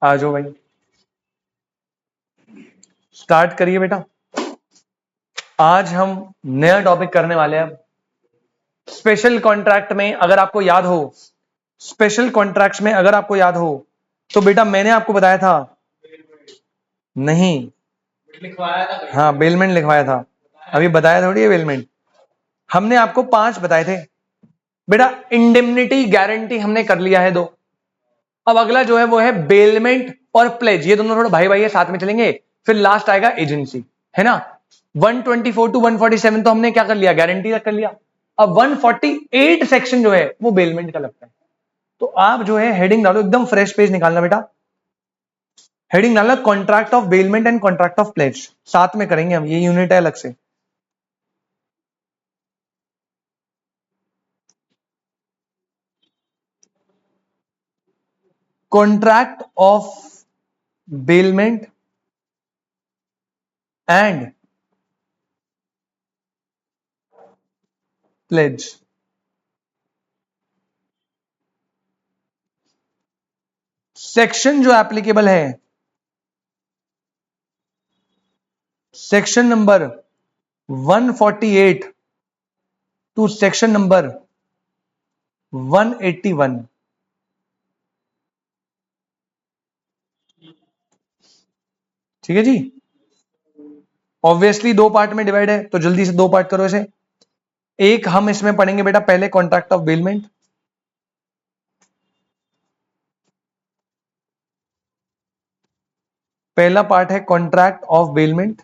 आ जाओ भाई, स्टार्ट करिए बेटा। आज हम नया टॉपिक करने वाले हैं। स्पेशल कॉन्ट्रैक्ट में अगर आपको याद हो, स्पेशल कॉन्ट्रैक्ट में अगर आपको याद हो तो बेटा मैंने आपको बताया था, नहीं लिखवाया था, हाँ बेलमेंट लिखवाया था, अभी बताया थोड़ी है बेलमेंट। हमने आपको 5 बताए थे बेटा। इंडेमनिटी गारंटी हमने कर लिया है 2। अब अगला जो है वो है बेलमेंट और प्लेज, ये दोनों थोड़ा भाई भाई है, साथ में चलेंगे। फिर लास्ट आएगा एजेंसी, है ना। 124 टू 147 तो हमने क्या कर लिया, गारंटी तक कर लिया। अब 148 सेक्शन जो है वो बेलमेंट का लगता है। तो आप जो है हेडिंग डालो, एकदम फ्रेश पेज निकालना बेटा। हेडिंग डालना contract of bailment and contract of pledge, साथ में करेंगे हम, ये यूनिट है अलग से। Contract of bailment and pledge. Section जो एप्लीकेबल है, section number 148 to section number 181। ठीक है जी। ऑब्वियसली 2 पार्ट में डिवाइड है, तो जल्दी से 2 पार्ट करो इसे। एक हम इसमें पढ़ेंगे बेटा पहले कॉन्ट्रैक्ट ऑफ बेलमेंट, पहला पार्ट है कॉन्ट्रैक्ट ऑफ बेलमेंट,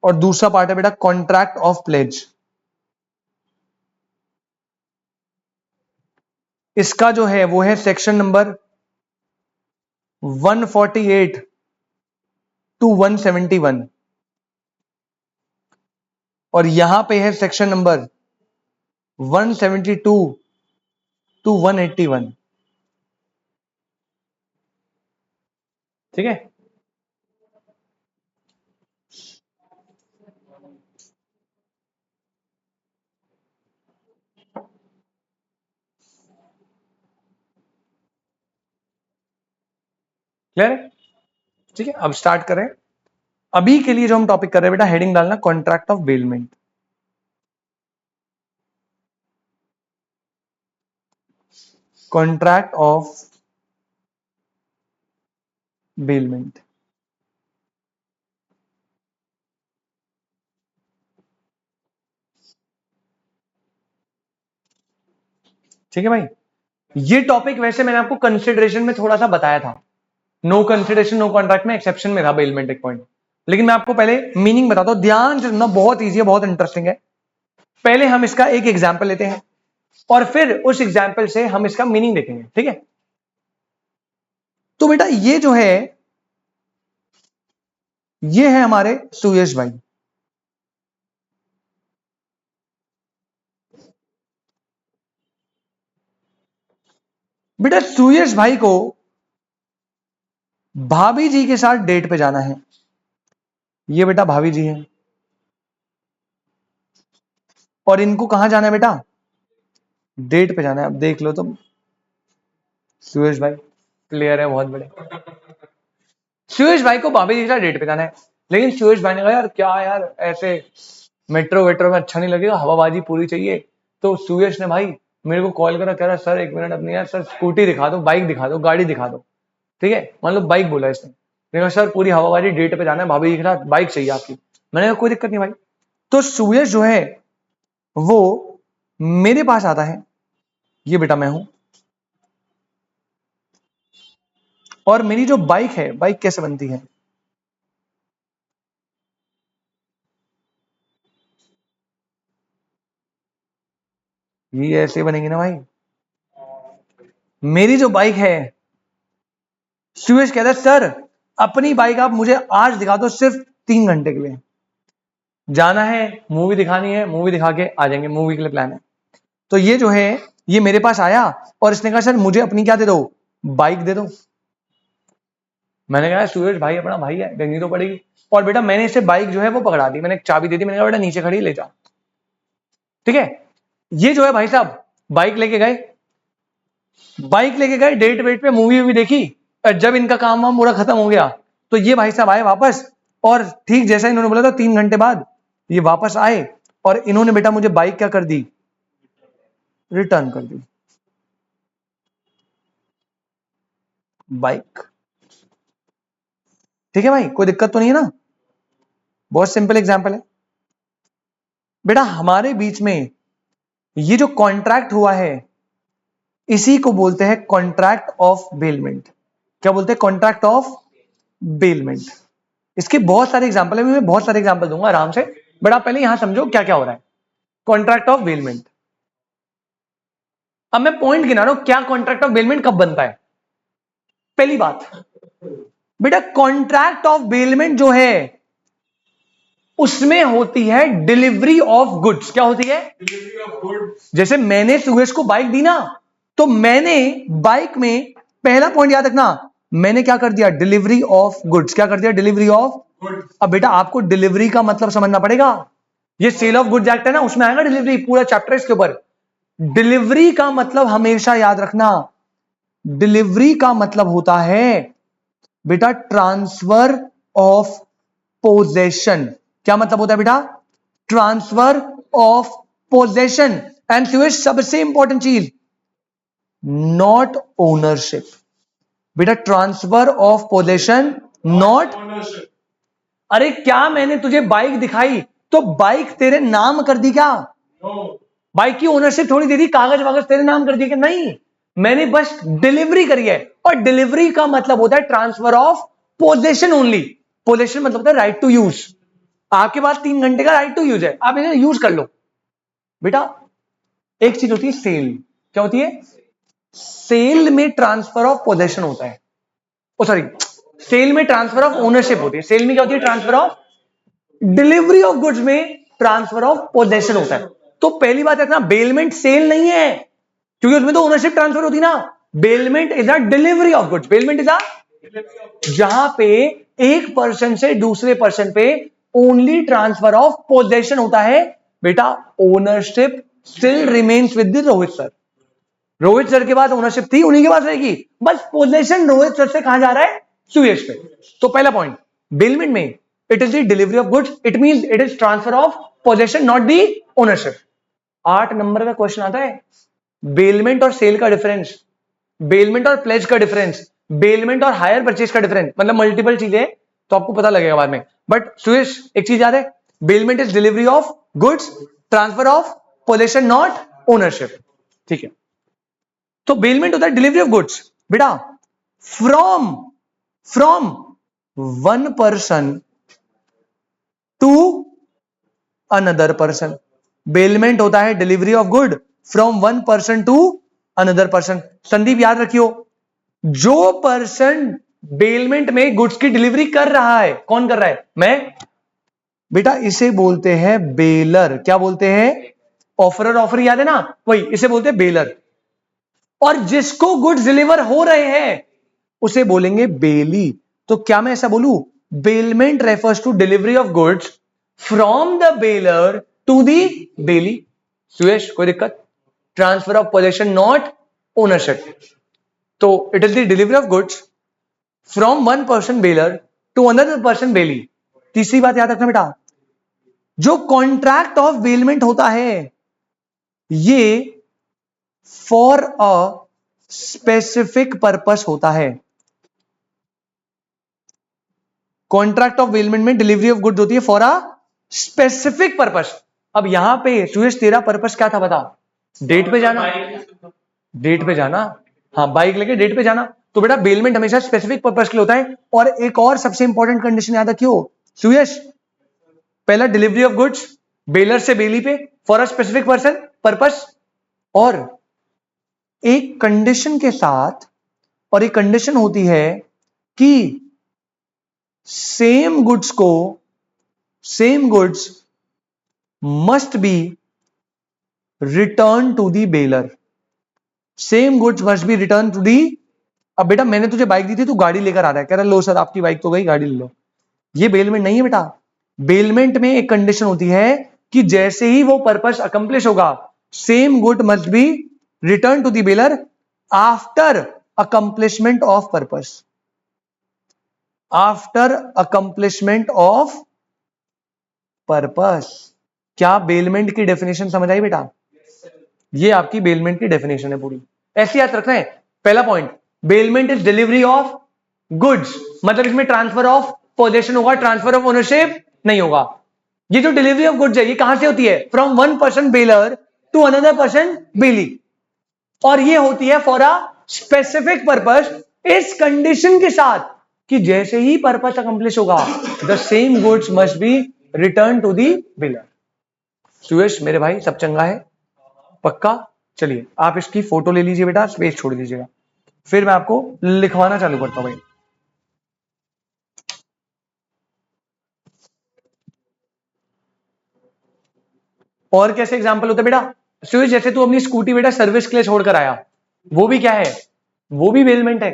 और दूसरा पार्ट है बेटा कॉन्ट्रैक्ट ऑफ प्लेज। इसका जो है वो है सेक्शन नंबर 148 टू 171, और यहां पे है सेक्शन नंबर 172 टू 181। ठीक है। क्लियर है। ठीक है, अब स्टार्ट करें। अभी के लिए जो हम टॉपिक कर रहे हैं बेटा, हेडिंग डालना contract of bailment. Contract of bailment. ठीक है भाई। ये टॉपिक वैसे मैंने आपको कंसिडरेशन में थोड़ा सा बताया था, नो कंसिडरेशन नो कॉन्ट्रैक्ट में एक्सेप्शन में था बेलमेंट एक पॉइंट, लेकिन मैं आपको पहले मीनिंग बताता हूं, ध्यान से सुनना, बहुत इजी है, बहुत इंटरेस्टिंग है। पहले हम इसका एक एग्जाम्पल लेते हैं और फिर उस एग्जाम्पल से हम इसका मीनिंग देखेंगे। ठीक है। तो बेटा ये जो है, ये है हमारे सुयश भाई। बेटा सुयश भाई को भाभी जी के साथ डेट पे जाना है। ये बेटा भाभी जी है, और इनको कहां जाना है बेटा, डेट पे जाना है। अब देख लो तुम, सुयश भाई प्लेयर है बहुत बड़े। सुयश भाई को भाभी जी के साथ डेट पे जाना है, लेकिन सुयश भाई ने कहा यार क्या यार, ऐसे मेट्रो वेट्रो में अच्छा नहीं लगेगा, हवाबाजी पूरी चाहिए। तो सुयश ने भाई मेरे को कॉल करा, कह रहा सर एक मिनट, अपनी यार सर स्कूटी दिखा दो, बाइक दिखा दो, गाड़ी दिखा दो। ठीक है, मान लो बाइक बोला इसने, मैंने कहा सर पूरी हवाबाजी डेट पे जाना है, भाभी जी के साथ बाइक चाहिए आपकी। मैंने कहा कोई दिक्कत नहीं भाई। तो सुयश जो है वो मेरे पास आता है, ये बेटा मैं हूं, और मेरी जो बाइक है, बाइक कैसे बनती है, ये ऐसे बनेगी ना भाई। मेरी जो बाइक है, सुयश कहता है सर अपनी बाइक आप मुझे आज दिखा दो, सिर्फ 3 घंटे के लिए जाना है, मूवी दिखानी है, मूवी दिखा के आ जाएंगे, मूवी के लिए प्लान है। तो ये जो है ये मेरे पास आया और इसने कहा सर मुझे अपनी क्या दे दो, बाइक दे दो। मैंने कहा सुरेश भाई अपना भाई है, देनी तो पड़ेगी। और बेटा मैंने इसे बाइक जो है वो पकड़ा दी, मैंने एक चाबी दे दी, मैंने कहा बेटा नीचे खड़ी ले जा। ठीक है। ये जो है भाई साहब बाइक लेके गए, डेट वेट पे मूवी भी देखी, और जब इनका काम वाम पूरा खत्म हो गया तो ये भाई साहब आए वापस, और ठीक जैसा इन्होंने बोला था 3 घंटे बाद ये वापस आए और इन्होंने बेटा मुझे बाइक क्या कर दी, रिटर्न कर दी बाइक। ठीक है भाई, कोई दिक्कत तो नहीं है ना, बहुत सिंपल एग्जांपल है बेटा। हमारे बीच में ये जो कॉन्ट्रैक्ट हुआ है इसी को बोलते हैं कॉन्ट्रैक्ट ऑफ बेलमेंट। क्या बोलते हैं? Contract of bailment. इसके बहुत सारे एग्जांपल है, मैं बहुत सारे एग्जांपल दूंगा आराम से, बट आप पहले यहां समझो क्या क्या हो रहा है। कॉन्ट्रैक्ट ऑफ बेलमेंट, अब मैं पॉइंट गिना रहा हूं क्या कॉन्ट्रैक्ट ऑफ बेलमेंट कब बनता है। पहली बात बेटा, कॉन्ट्रैक्ट ऑफ बेलमेंट जो है उसमें होती है डिलीवरी ऑफ गुड्स। क्या होती है? Delivery of goods. जैसे मैंने सुरेश को बाइक दी ना, तो मैंने बाइक में पहला पॉइंट याद रखना, मैंने क्या कर दिया? Delivery of goods. क्या कर दिया? Delivery of goods. अब बेटा आपको डिलीवरी का मतलब समझना पड़ेगा, ये सेल ऑफ गुड्स एक्ट है ना, उसमें आएगा डिलीवरी, पूरा चैप्टर इसके ऊपर। डिलीवरी का मतलब हमेशा याद रखना, डिलीवरी का मतलब होता है बेटा ट्रांसफर ऑफ पोजेशन। क्या मतलब होता है बेटा? Transfer of possession. एंड सबसे इंपॉर्टेंट चीज, नॉट ओनरशिप। बेटा transfer of possession not ownership. अरे क्या मैंने तुझे बाइक दिखाई तो बाइक तेरे नाम कर दी क्या? बाइक की ओनरशिप थोड़ी दे दी, कागज वागज तेरे नाम कर दिए कि नहीं, मैंने बस डिलीवरी करी है। और डिलीवरी का मतलब होता है transfer of possession only. Possession मतलब होता है राइट टू यूज। आपके पास 3 घंटे का राइट टू यूज है, आप इसे यूज कर लो। बेटा एक चीज होती है सेल। क्या होती है? सेल में ट्रांसफर ऑफ पोजेशन होता है, ओ सॉरी, सेल में ट्रांसफर ऑफ ओनरशिप होती है। सेल में क्या होती है? Transfer of. Delivery of goods में ट्रांसफर ऑफ पोजेशन होता है। तो पहली बात है ना, बेलमेंट सेल नहीं है, क्योंकि उसमें तो ओनरशिप ट्रांसफर होती ना। Bailment is a delivery of goods. Bailment is a, जहां पे एक पर्सन से दूसरे पर्सन पे ओनली ट्रांसफर ऑफ पोजेशन होता है। बेटा ownership still remains with the Rohit sir. Rohit sir के बाद ओनरशिप थी, उन्हीं के पास रहेगी, बस पोजेशन रोहित सर से कहां जा रहा है? सुयश पे। तो पहला पॉइंट, बेलमेंट में it is the delivery of goods, it means it is transfer of possession not the ownership. 8 number का क्वेश्चन आता है, बेलमेंट और सेल का डिफरेंस, बेलमेंट और प्लेज का डिफरेंस, बेलमेंट और हायर परचेज का डिफरेंस, मतलब मल्टीपल चीजें तो आपको पता लगेगा बाद में। बट सुयश एक चीज याद है, bailment is delivery of goods, transfer of possession not ownership. ठीक है, तो बेलमेंट होता है डिलीवरी ऑफ गुड्स बेटा from one person to another person. Bailment होता है delivery of good from one person to another person. Sandeep याद रखियो, जो पर्सन बेलमेंट में गुड्स की डिलीवरी कर रहा है, कौन कर रहा है? मैं। बेटा इसे बोलते हैं बेलर। क्या बोलते हैं? ऑफरर, ऑफर याद है ना, वही, इसे बोलते हैं बेलर। और जिसको गुड्स डिलीवर हो रहे हैं उसे बोलेंगे बेली। तो क्या मैं ऐसा बोलूं, bailment refers to delivery of goods from the bailor to the bailee. Suyash कोई दिक्कत? Transfer of possession not ownership. तो it is the delivery of goods from one person bailor to another person bailee. तीसरी बात याद रखना बेटा, जो contract of bailment होता है ये फॉर अ स्पेसिफिक पर्पस होता है। कॉन्ट्रैक्ट ऑफ बेलमेंट में डिलीवरी ऑफ गुड्स होती है फॉर अ स्पेसिफिक पर्पस। अब यहां पे सुयश तेरा पर्पस क्या था बता? डेट पे जाना, डेट पे जाना, हाँ बाइक लेके डेट पे जाना। तो बेटा बेलमेंट हमेशा स्पेसिफिक पर्पस के लिए होता है। और एक और सबसे इंपॉर्टेंट कंडीशन याद रखियो सुयश, पहला डिलीवरी ऑफ गुड्स बेलर से बेली पे for a specific person purpose, और एक कंडीशन के साथ, और एक कंडीशन होती है कि same goods must be return to the bailor. Same goods must be return to the. अब बेटा मैंने तुझे बाइक दी थी, तू गाड़ी लेकर आ रहा है, कह रहा लो सर आपकी बाइक तो गई, गाड़ी ले लो। ये बेलमेंट नहीं है बेटा। बेलमेंट में एक कंडीशन होती है कि जैसे ही वो पर्पस अकम्प्लिश होगा same good must be return to the bailor after accomplishment of purpose, after accomplishment of purpose. क्या बेलमेंट की डेफिनेशन समझ आई बेटा? ये आपकी बेलमेंट की डेफिनेशन है पूरी, ऐसे याद रखना है। पहला point, bailment is delivery of goods, मतलब इसमें ट्रांसफर ऑफ पोजेशन होगा, ट्रांसफर ऑफ ओनरशिप नहीं होगा। ये जो डिलीवरी ऑफ गुड्स है ये कहां से होती है? From one person bailor to another person bailee, और ये होती है फॉर अ स्पेसिफिक पर्पस, इस कंडीशन के साथ कि जैसे ही पर्पस अकम्प्लिश होगा the same goods must be return to the bailor. Suyash मेरे भाई सब चंगा है? पक्का? चलिए आप इसकी फोटो ले लीजिए बेटा, स्पेस छोड़ दीजिएगा, फिर मैं आपको लिखवाना चालू करता हूं भाई। और कैसे एग्जांपल होता है बेटा? सुयश जैसे तू अपनी स्कूटी बेटा सर्विस के लिए छोड़कर आया, वो भी क्या है? वो भी बेलमेंट है।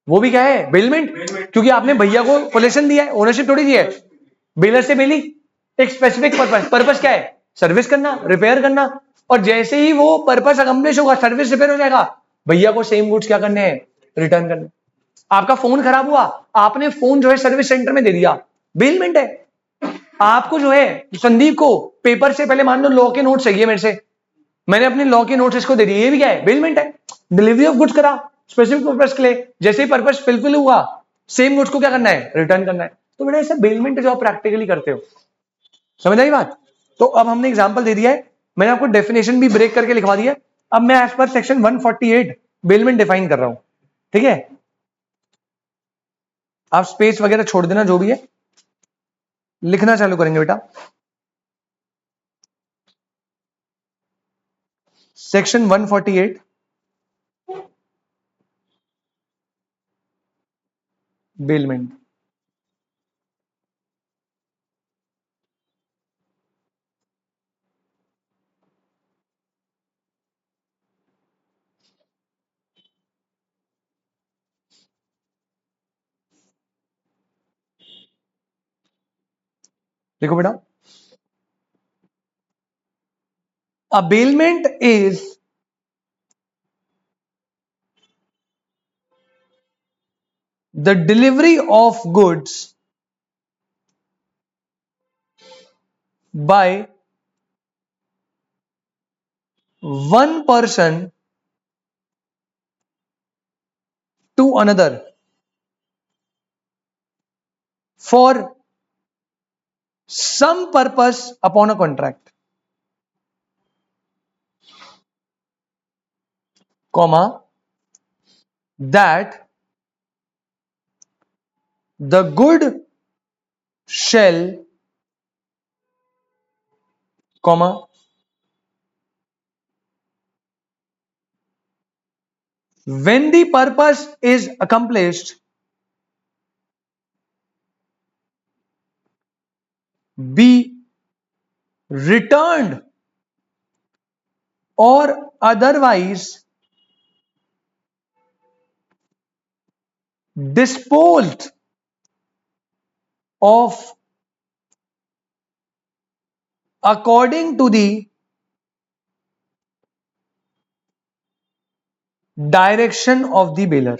वो भी क्या है? बेलमेंट, क्योंकि आपने भैया को पोजीशन दिया है, ओनरशिप थोड़ी दी है। बेलर से बेली, एक स्पेसिफिक पर्पस, पर्पस क्या है? सर्विस करना, रिपेयर करना, और जैसे ही वो पर्पस अकम्प्लिश होगा, सर्विस रिपेयर हो जाएगा, भैया को सेम गुड्स क्या करने हैं? रिटर्न करने। आपका फोन खराब हुआ, आपने फोन जो है सर्विस सेंटर में दे दिया, बेलमेंट है। आपको जो है संदीप को पेपर से पहले मान लो लॉ के नोट चाहिए मेरे से, मैंने अपने लॉ के नोट्स इसको दे दिए, ये भी क्या है? बेलमेंट है। डिलीवरी ऑफ गुड्स करा स्पेसिफिक पर्पस के लिए, जैसे ही पर्पस फुलफिल हुआ सेम गुड्स को क्या करना है? रिटर्न करना है। तो बेटा ऐसा बेलमेंट जो आप प्रैक्टिकली करते हो, समझ आई बात? तो अब हमने एग्जांपल दे दिया है, मैंने आपको डेफिनेशन भी ब्रेक करके लिखवा दिया। अब मैं as per section 148 bailment define कर रहा हूं, ठीक है? आप स्पेस वगैरह छोड़ देना, जो भी है लिखना चालू करेंगे बेटा। Section 148 bailment. देखो बेटा, a bailment is the delivery of goods by one person to another for some purpose upon a contract, comma, that the good shall, comma, when the purpose is accomplished, be returned or otherwise disposed of according to the direction of the baler.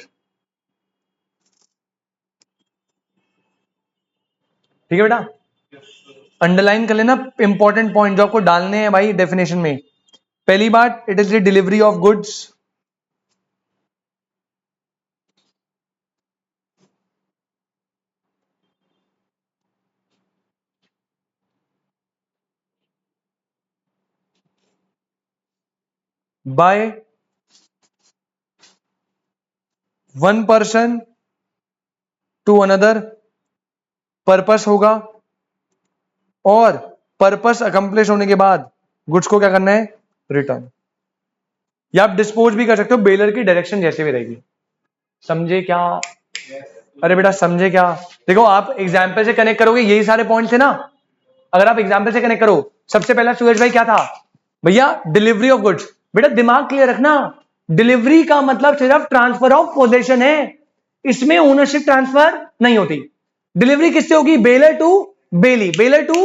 ठीक है बेटा, underline कर लेना important point जो आपको डालने हैं भाई डेफिनेशन में। पहली बात, it is the delivery of goods, by one person to another, purpose होगा, और पर्पस अकम्प्लिश होने के बाद गुड्स को क्या करना है? रिटर्न। या आप डिस्पोज भी कर सकते हो, बेलर की डायरेक्शन जैसे भी रहेगी। समझे क्या? अरे बेटा समझे क्या? देखो आप एग्जाम्पल से कनेक्ट करोगे, यही सारे पॉइंट थे ना। अगर आप एग्जाम्पल से कनेक्ट करो, सबसे पहला सूरज भाई क्या था भैया? Delivery of goods. बेटा दिमाग क्लियर रखना, डिलीवरी का मतलब सिर्फ ट्रांसफर ऑफ पोजेशन है, इसमें ओनरशिप ट्रांसफर नहीं होती। डिलीवरी किससे होगी? Bailor to bailee, bailor to,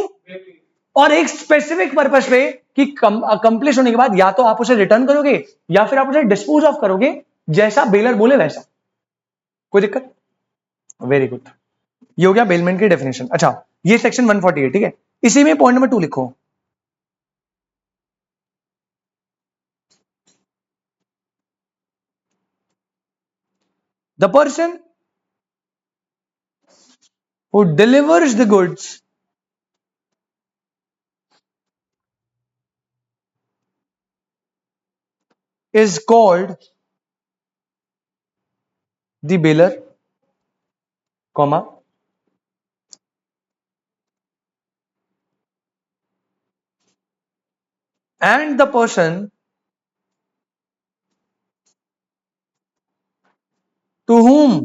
और एक स्पेसिफिक पर्पस पे कि कंप्लीट होने के बाद या तो आप उसे रिटर्न करोगे या फिर आप उसे डिस्पोज ऑफ करोगे, जैसा बेलर बोले वैसा। कोई दिक्कत? Very good. ये हो गया बेलमेंट की डेफिनेशन। अच्छा, ये सेक्शन 148, ठीक है। इसी में पॉइंट नंबर 2 लिखो। The person who delivers the goods is called the baler, comma, and the person to whom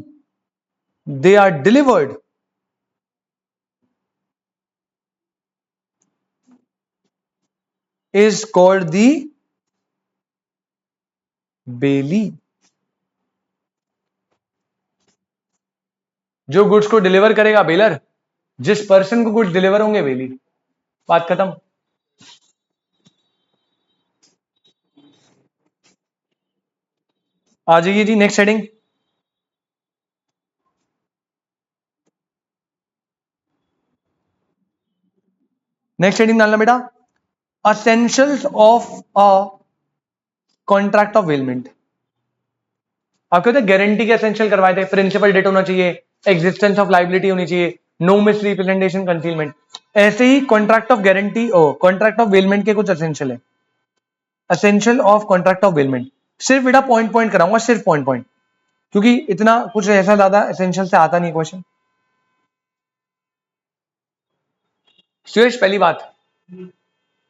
they are delivered is called the बेली। जो गुड्स को डिलीवर करेगा बेलर, जिस पर्सन को गुड्स डिलीवर होंगे बेली। बात खत्म। आ जाइए जी नेक्स्ट हेडिंग। नेक्स्ट हेडिंग डालना बेटा, essentials of a contract of bailment. आपको तो गारंटी के एसेंशियल करवाए थे, प्रिंसिपल डेट होना चाहिए, एग्जिस्टेंस ऑफ लाइबिलिटी होनी चाहिए, नो मिस रिप्रेजेंटेशन कंसीलमेंट। ऐसे ही contract of guarantee contract of bailment के कुछ एसेंशियल है। Essential of contract of bailment सिर्फ बेटा पॉइंट पॉइंट कराऊंगा, सिर्फ पॉइंट पॉइंट, क्योंकि इतना कुछ ऐसा ज्यादा एसेंशियल से आता नहीं क्वेश्चन। सुरेश, पहली बात,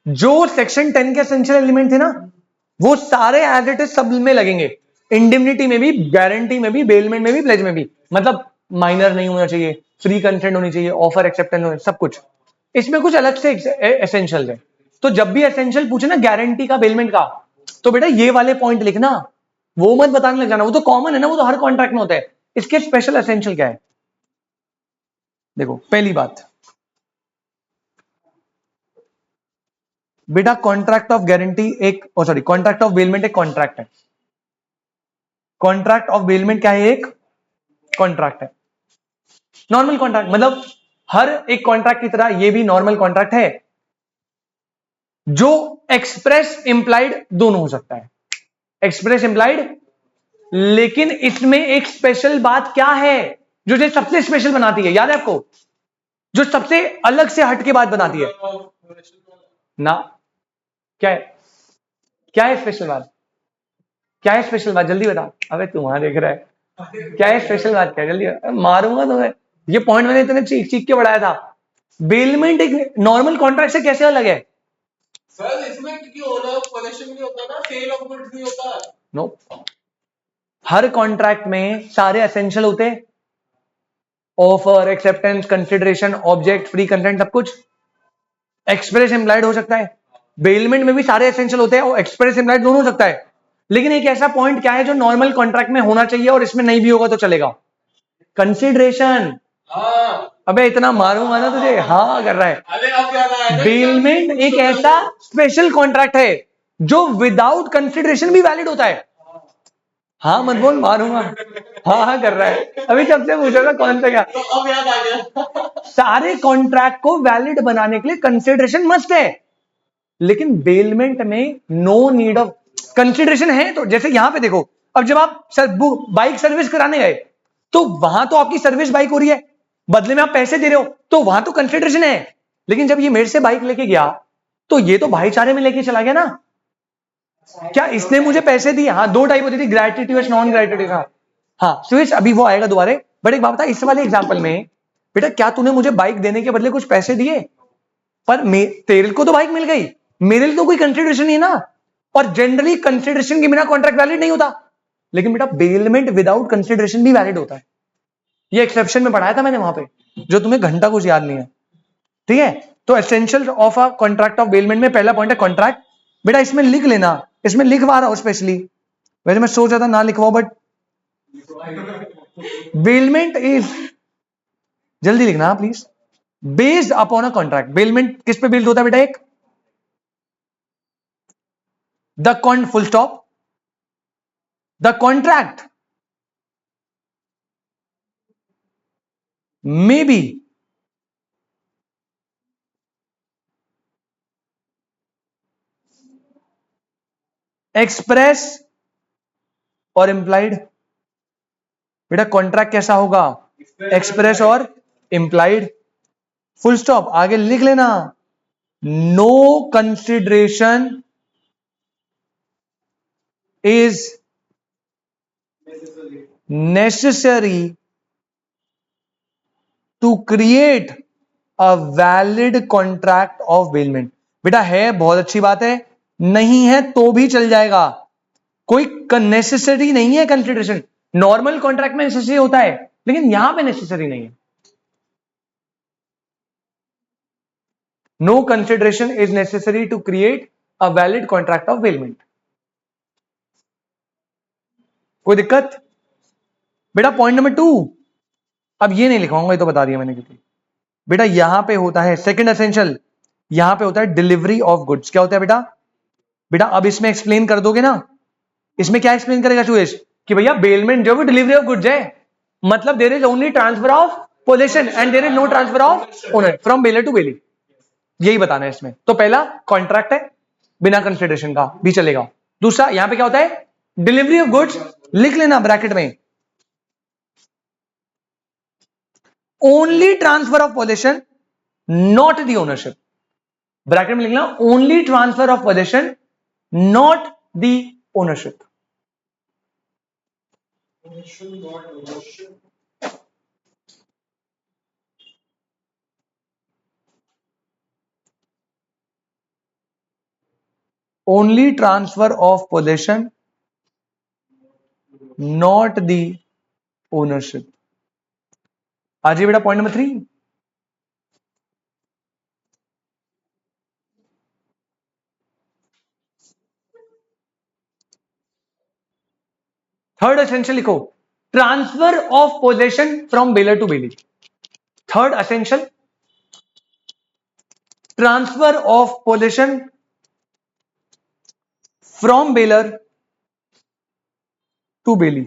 जो सेक्शन 10 के एसेंशियल एलिमेंट थे ना, वो सारे एज इट इज सब में लगेंगे। इंडिमनिटी में भी, गारंटी में भी, बेलमेंट में भी, प्लेज में भी। मतलब माइनर नहीं होना चाहिए, फ्री कंसेंट होनी चाहिए, ऑफर एक्सेप्टेंस, सब कुछ। इसमें कुछ अलग से एसेंशियल है। तो जब भी एसेंशियल पूछे ना गारंटी का, बेलमेंट का, तो बेटा ये वाले पॉइंट लिखना, वो मत बताने लग जाना, वो तो कॉमन है ना, वो तो हर कॉन्ट्रैक्ट में होता है। इसके स्पेशल एसेंशियल क्या है? देखो, पहली बात बेटा, कॉन्ट्रैक्ट ऑफ गारंटी एक, सॉरी, कॉन्ट्रैक्ट ऑफ बेलमेंट एक कॉन्ट्रैक्ट है। कॉन्ट्रैक्ट ऑफ बेलमेंट क्या है? एक कॉन्ट्रैक्ट है, नॉर्मल कॉन्ट्रैक्ट। मतलब हर एक कॉन्ट्रैक्ट की तरह ये भी नॉर्मल कॉन्ट्रैक्ट है, जो एक्सप्रेस इंप्लाइड दोनों हो सकता है, एक्सप्रेस इंप्लाइड। लेकिन इसमें एक स्पेशल बात क्या है जो ये सबसे स्पेशल बनाती है, याद है आपको? जो सबसे अलग से हट के बात बनाती है ना, क्या है? क्या है स्पेशल बात? क्या है स्पेशल बात? जल्दी बता। अबे तू वहां देख रहा है, क्या है स्पेशल बात? क्या, जल्दी मारूंगा तुम्हें। ये पॉइंट मैंने इतने चीख चीख के बढ़ाया था। बेलमेंट एक नॉर्मल कॉन्ट्रैक्ट से कैसे अलग है? सर इसमें क्योंकि ओनर ऑफ पोजीशन नहीं होता ना, सेल ऑफ गुड्स नहीं होता। नो, हर कॉन्ट्रैक्ट में सारे एसेंशियल होते हैं, offer, acceptance, consideration, object, free consent, सब कुछ। एक्सप्रेस एम्प्लॉयड हो सकता है, बेलमेंट में भी सारे एसेंशियल होते हैं और एक्सप्रेस एम्प्लॉयड दोनों हो सकता है। लेकिन एक ऐसा पॉइंट क्या है जो नॉर्मल कॉन्ट्रैक्ट में होना चाहिए और इसमें नहीं भी होगा तो चलेगा? कंसिडरेशन। अबे इतना मारूंगा ना तुझे, हाँ कर रहा है। अरे अब याद आया, बेलमेंट एक ऐसा स्पेशल कॉन्ट्रैक्ट है जो विदाउट कंसिडरेशन भी वैलिड होता है। हाँ मत बोल, मारूंगा। हाँ हाँ कर रहा है, अभी जब से पूछा था कौन सा क्या। तो अब याद आ गया। सारे कॉन्ट्रैक्ट को वैलिड बनाने के लिए कंसिडरेशन मस्ट है, लेकिन बेलमेंट में नो नीड ऑफ कंसिडरेशन है। तो जैसे यहां पे देखो, अब जब आप बाइक सर्विस कराने गए, तो वहां तो आपकी सर्विस बाइक हो रही है, बदले में आप पैसे दे रहे हो, तो वहां तो कंसिडरेशन है। लेकिन जब ये मेरे से बाइक लेके गया, तो ये तो भाईचारे में लेके चला गया ना। क्या इसने मुझे पैसे दिए? हाँ, दो टाइप होती थी, ग्रेटिट्यूड, नॉन ग्रेटिट्यूड। हाँ सुरेश, अभी वो आएगा दोबारा। बट एक बात बता, इस वाले एग्जाम्पल में बेटा, क्या तूने मुझे बाइक देने के बदले कुछ पैसे दिए? पर तेरे को तो बाइक मिल गई, मेरे लिए तो कोई कंसिडरेशन नहीं ना। और जनरली कंसिडरेशन के बिना कॉन्ट्रैक्ट वैलिड नहीं होता। लेकिन बेटा बेलमेंट विदाउट कंसिडरेशन भी वैलिड होता है। ये एक्सेप्शन में पढ़ाया था मैंने वहां पे, जो तुम्हें घंटा कुछ याद नहीं है, ठीक है। तो essential of a contract of bailment में पहला पॉइंट है कॉन्ट्रैक्ट। बेटा इसमें लिख लेना, इसमें लिखवा रहा हूं स्पेशली, वैसे मैं सोच रहा था ना लिखवाऊं, बट बेलमेंट इज, जल्दी लिखना please, based upon a contract. Bailment किस पे बिल्ड होता है बेटा? एक full stop, the contract may be express और implied. बेटा कॉन्ट्रैक्ट कैसा होगा? एक्सप्रेस और implied. Full stop. आगे लिख लेना, no consideration is necessary to create a valid contract of bailment. बेटा है, बहुत अच्छी बात है, नहीं है तो भी चल जाएगा, कोई नेसेसरी नहीं है कंसिडरेशन. नॉर्मल कॉन्ट्रैक्ट में नेसेसरी होता है, लेकिन यहां पे नेसेसरी नहीं है. No consideration is necessary to create a valid contract of bailment. कोई दिक्कत? बेटा पॉइंट नंबर 2, अब ये नहीं लिखवाऊंगा, ये तो बता दिया मैंने. क्योंकि बेटा यहां पे होता है सेकंड एसेंशियल, यहां पे होता है डिलीवरी ऑफ गुड्स. क्या होता है बेटा? बेटा अब इसमें एक्सप्लेन कर दोगे ना, इसमें क्या एक्सप्लेन करेगा सुरेश? कि भैया बेलमेंट जो है डिलीवरी ऑफ गुड्स है, मतलब there is only transfer of possession and there is no transfer of owner from bailor to bailee. यही बताना है इसमें. तो पहला कॉन्ट्रैक्ट है बिना कंसिडरेशन का भी चलेगा. दूसरा यहां पे क्या होता है? Delivery of goods. लिख लेना ब्रैकेट में, only transfer of possession not the ownership. Bracket में लिखना, only transfer of possession not the ownership. Only transfer of possession not the ownership. आ जाइए बेटा पॉइंट नंबर 3. थर्ड एसेंशियल लिखो, transfer of possession from bailor to bailee. Third essential, transfer of possession from bailor to bailee.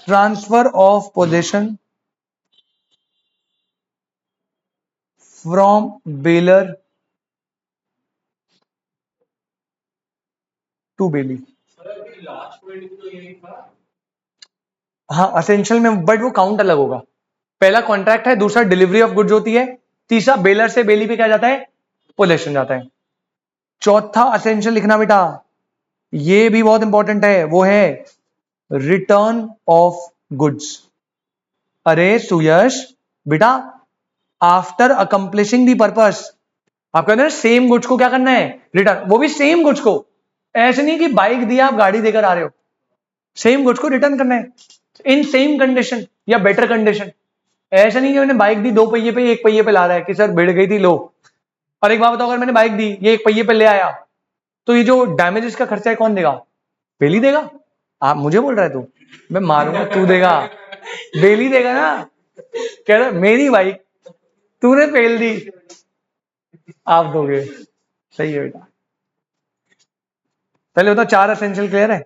Transfer of possession from bailor to bailee. Last point तो यही था. हाँ essential में, but वो count अलग होगा. पहला कॉन्ट्रैक्ट है, दूसरा डिलीवरी ऑफ गुड्स होती है, तीसरा बेलर से बेली पे क्या जाता है? पोजेशन जाता है. चौथा असेंशियल लिखना बेटा, ये भी बहुत इंपॉर्टेंट है, वो है रिटर्न ऑफ गुड्स. अरे सुयश बेटा, आफ्टर अकम्प्लिशिंग दी पर्पस, आप कहते हैं सेम गुड्स को क्या करना है? रिटर्न. वो भी सेम गुड्स को, ऐसे नहीं कि बाइक दिया आप गाड़ी देकर आ रहे हो, सेम गुड्स को रिटर्न करना है इन सेम कंडीशन या बेटर कंडीशन. ऐसा नहीं कि मैंने बाइक दी 2 पहिए पे, 1 पहिए पे ला रहा है कि सर भिड़ गई थी लो. और एक बात बताओ, अगर मैंने बाइक दी, ये 1 पहिए पे ले आया, तो ये जो डैमेजेस का खर्चा है कौन देगा? बेली देगा. आप मुझे बोल रहा है तू, मैं मारूंगा, तू देगा, बेली देगा ना. कह रहा मेरी बाइक तूने फेल दी, आप दोगे. सही है बेटा. पहले बताओ 4 एसेंशियल क्लियर है?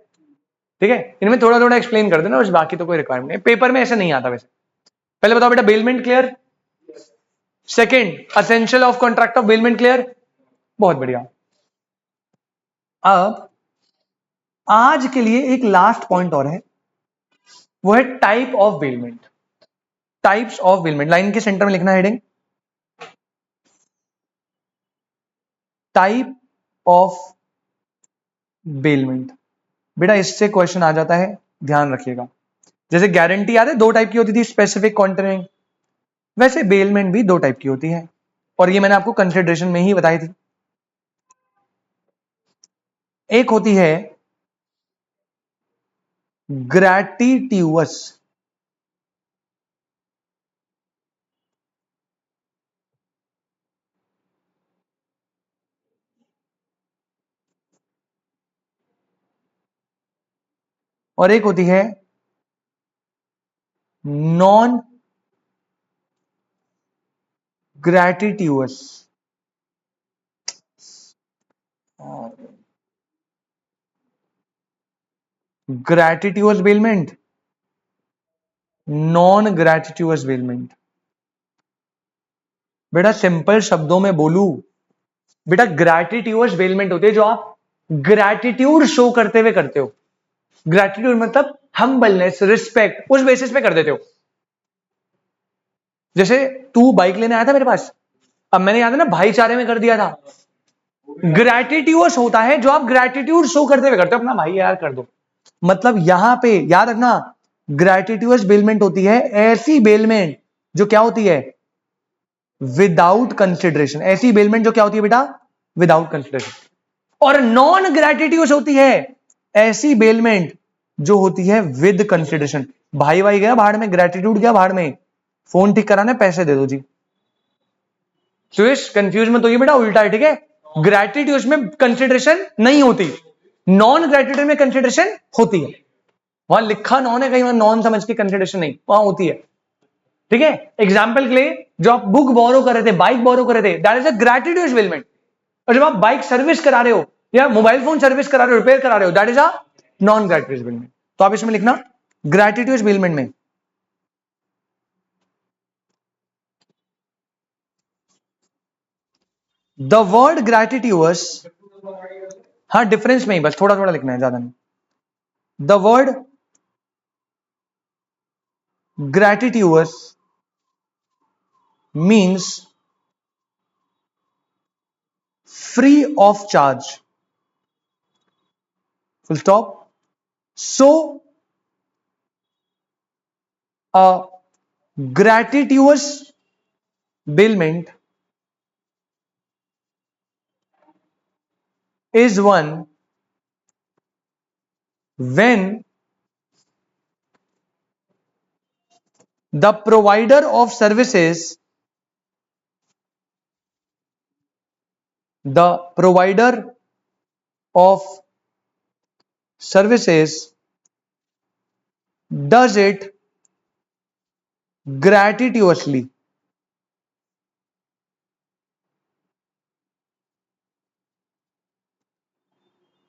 ठीक है, इनमें थोड़ा थोड़ा एक्सप्लेन कर देना, बस बाकी तो कोई रिक्वायरमेंट नहीं, पेपर में ऐसे नहीं आता वैसे. पहले बताओ बेटा bailment clear. Second essential of contract of bailment clear. बहुत बढ़िया. अब आज के लिए एक लास्ट पॉइंट और है, वो है type of bailment. Types of bailment, line के सेंटर में लिखना हेडिंग, टाइप ऑफ बेलमेंट. बेटा इससे क्वेश्चन आ जाता है, ध्यान रखिएगा. जैसे गारंटी याद है 2 टाइप की होती थी, स्पेसिफिक कॉन्ट्रेनिंग, वैसे बेलमेंट भी 2 टाइप की होती है, और ये मैंने आपको कंसिडरेशन में ही बताई थी. एक होती है ग्रैटिट्यूअस, और एक होती है non gratuitous. Gratuitous bailment, non gratuitous bailment. बेटा सिंपल शब्दों में बोलूं, बेटा ग्रेटिट्यूअस बेलमेंट होती है जो आप ग्रेटिट्यूड शो करते हुए करते हो। ग्रेटिट्यूड मतलब हम्बलनेस, रिस्पेक्ट, उस बेसिस पे कर देते हो। जैसे तू बाइक लेने आया था मेरे पास, अब मैंने याद है ना भाईचारे में कर दिया था। ग्रेटिट्यूअस होता है जो आप ग्रेटिट्यूड शो करते हुए करते हो, अपना भाई यार कर दो। मतलब यहां पे याद रखना, ग्रेटिट्यूअस बेलमेंट होती है ऐसी बेलमेंट जो क्या होती है, विदाउट कंसिडरेशन। ऐसी बेलमेंट जो क्या होती है बेटा, विदाउट कंसिडरेशन। और नॉन ग्रेटिट्यूअस होती है ऐसी बेलमेंट जो होती है विद कंसिडरेशन। भाई भाई गया भाड़ में, ग्रेटिट्यूड गया भाड़ में, फोन ठीक कराने पैसे दे दो जी। सुरेश कंफ्यूज में तो ये बेटा उल्टा है, ठीक है। ग्रेटिट्यूड में कंसिडरेशन नहीं होती, नॉन ग्रेटिट्यूड में कंसिडरेशन होती है। वहां लिखा नॉन है, कहीं वहां नॉन समझ के कंसिडरेशन नहीं, वहां होती है, ठीक है। एग्जाम्पल के लिए जो आप बुक बोरो कर रहे थे, बाइक बोरो कर रहे थे, that is a gratitude bailment. और जब आप बाइक सर्विस करा रहे हो या मोबाइल फोन सर्विस करा रहे हो, रिपेयर करा रहे हो, that is a non gratitude bailment. तो आप इसमें लिखना ग्रेटिट्यूड बेलमेंट में द वर्ड ग्रेटिट्यूअस, हाँ डिफरेंस में ही बस थोड़ा थोड़ा लिखना है, ज्यादा नहीं। The word gratuitous means free of charge, full stop. So a gratuitous bailment is one when the provider of services, the provider of services does it gratuitously.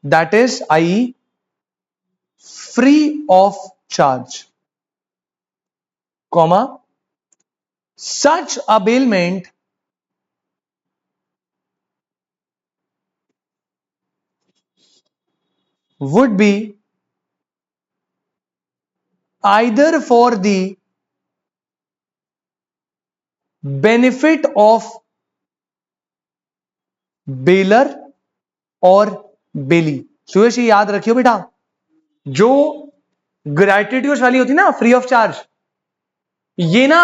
That is, i.e., free of charge, comma, such a bailment would be either for the benefit of baler और बेली। सुरेश ये याद रखियो बेटा, जो gratitude वाली होती है ना, फ्री ऑफ चार्ज, ये ना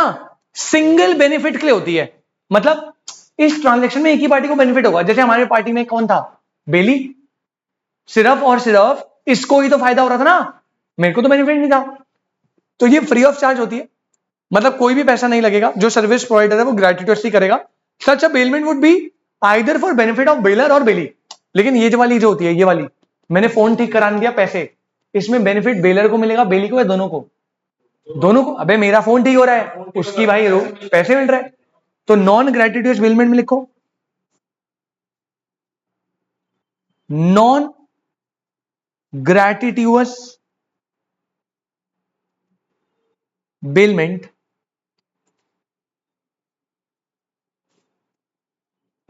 सिंगल बेनिफिट के लिए होती है। मतलब इस ट्रांजैक्शन में एक ही पार्टी को बेनिफिट होगा। जैसे हमारे पार्टी में कौन था, बेली, सिर्फ और सिर्फ इसको ही तो फायदा हो रहा था ना, मेरे को तो बेनिफिट नहीं था। तो ये फ्री ऑफ चार्ज होती है, मतलब कोई भी पैसा नहीं लगेगा, जो सर्विस प्रोवाइडर है वो ग्रेटिट्यूडली करेगा। Such a bailment would be either for benefit of bailor और बेली। लेकिन ये वाली जो होती है, ये वाली, मैंने फोन ठीक करा दिया पैसे, इसमें बेनिफिट बेलर को मिलेगा, बेली को, या दोनों को? दोनों को। अबे मेरा फोन ठीक हो रहा है, उसकी भाई पैसे मिल रहे हैं। तो नॉन ग्रेटिट्यूड बेलमेंट में लिखो, non ग्रेटिट्यूअस bailment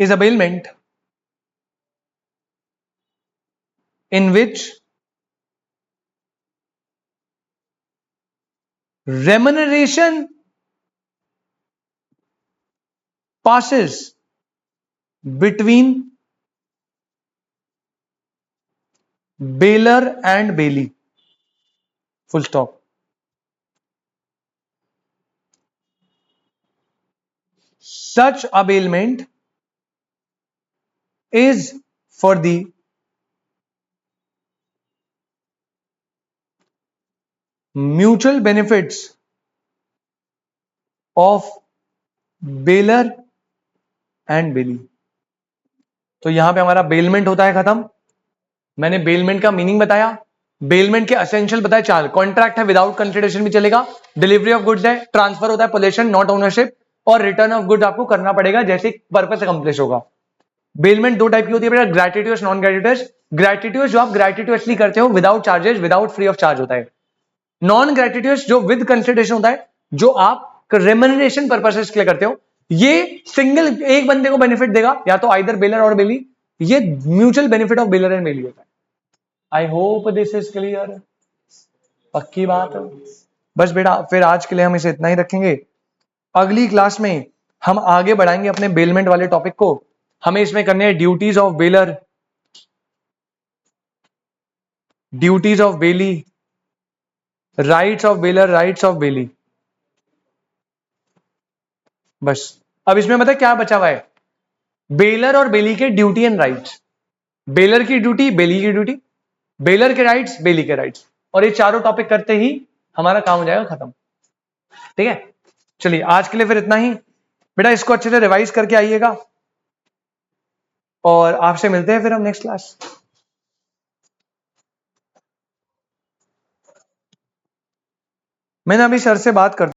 is a bailment in which remuneration passes between bailer and bailee, full stop. Such a bailment is for the mutual benefits of bailor and bailee. तो यहां पे हमारा बेलमेंट होता है खत्म। मैंने बेलमेंट का मीनिंग बताया, बेलमेंट के एसेंशियल बताए 4। कॉन्ट्रैक्ट है, विदाउट कंसिडरेशन भी चलेगा, डिलीवरी ऑफ गुड्स है, ट्रांसफर होता है, पोजेशन नॉट ओनरशिप, और रिटर्न ऑफ गुड्स आपको करना पड़ेगा जैसे पर्पस अकम्प्लिश होगा। बेलमेंट दो टाइप की होती है बेटा, ग्रेटिट्यूस, नॉन ग्रेटिट्यूस। ग्रेटिट्यूस जो आप ग्रेटिट्यूसली करते हो without charges, without free of charge होता है। नॉन ग्रेटिट्यूस जो विद कंसिडरेशन होता है, जो आप रेम्युनरेशन पर्पसेस के लिए करते हो। ये सिंगल एक बंदे को बेनिफिट देगा, या तो आइदर बेलर और बेली। ये mutual benefit of bailor and bailee होता है। I hope this is clear. पक्की बात है। बस बेटा फिर आज के लिए हम इसे इतना ही रखेंगे। अगली क्लास में हम आगे बढ़ाएंगे अपने बेलमेंट वाले टॉपिक को। हमें इसमें करने हैं duties of baler, duties of belly, rights of baler, rights of belly. बस अब इसमें मतलब क्या बचा हुआ है, बेलर और बेली के ड्यूटी एंड राइट्स। बेलर की ड्यूटी, बेली की ड्यूटी, बेलर के राइट्स, बेली के राइट्स, और ये चारों टॉपिक करते ही हमारा काम हो जाएगा खत्म। ठीक है, चलिए आज के लिए फिर इतना ही। बेटा इसको अच्छे से रिवाइज करके आइएगा और आपसे मिलते हैं फिर हम नेक्स्ट क्लास। मैंने अभी सर से बात कर